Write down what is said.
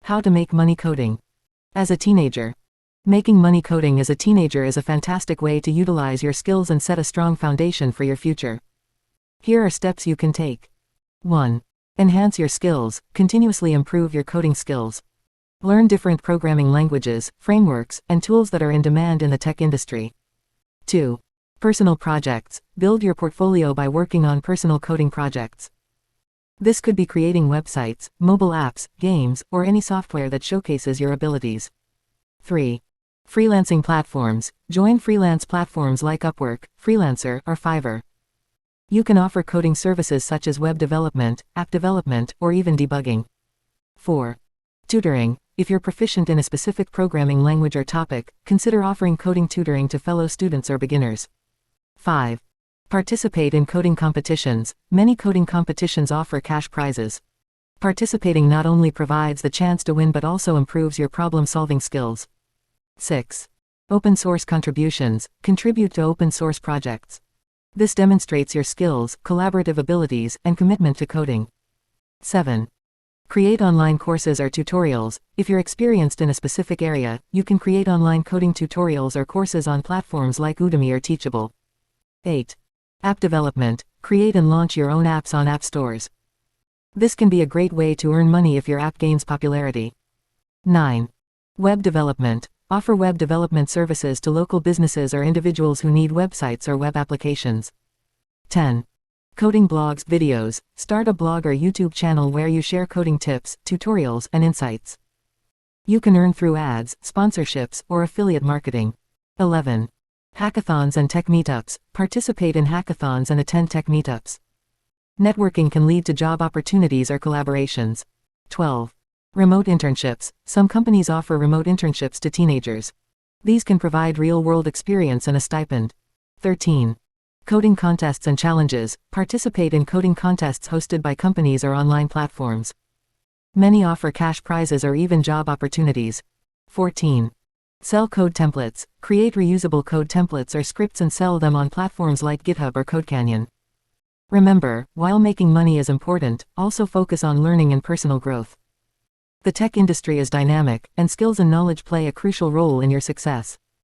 How to make money coding. As a teenager. Making money coding as a teenager is a fantastic way to utilize your skills and set a strong foundation for your future. Here are steps you can take. 1. Enhance your skills, continuously improve your coding skills. Learn different programming languages, frameworks, and tools that are in demand in the tech industry. 2. Personal projects. Build your portfolio by working on personal coding projects. This could be creating websites, mobile apps, games, or any software that showcases your abilities. 3. Freelancing platforms. Join freelance platforms like Upwork, Freelancer, or Fiverr. You can offer coding services such as web development, app development, or even debugging. 4. Tutoring. If you're proficient in a specific programming language or topic, consider offering coding tutoring to fellow students or beginners. 5. Participate in coding competitions. Many coding competitions offer cash prizes. Participating not only provides the chance to win but also improves your problem-solving skills. 6. Open source contributions. Contribute to open source projects. This demonstrates your skills, collaborative abilities, and commitment to coding. 7. Create online courses or tutorials. If you're experienced in a specific area, you can create online coding tutorials or courses on platforms like Udemy or Teachable. 8. App development. Create and launch your own apps on app stores. This can be a great way to earn money if your app gains popularity. 9. Web development. Offer web development services to local businesses or individuals who need websites or web applications. 10. Coding blogs, videos. Start a blog or YouTube channel where you share coding tips, tutorials, and insights. You can earn through ads, sponsorships, or affiliate marketing. 11. Hackathons and tech meetups. Participate in hackathons and attend tech meetups. Networking can lead to job opportunities or collaborations. 12. Remote internships. Some companies offer remote internships to teenagers. These can provide real-world experience and a stipend. 13. Coding contests and challenges. Participate in coding contests hosted by companies or online platforms. Many offer cash prizes or even job opportunities. 14. Sell code templates. Create reusable code templates or scripts and sell them on platforms like GitHub or CodeCanyon. Remember, while making money is important, also focus on learning and personal growth. The tech industry is dynamic, and skills and knowledge play a crucial role in your success.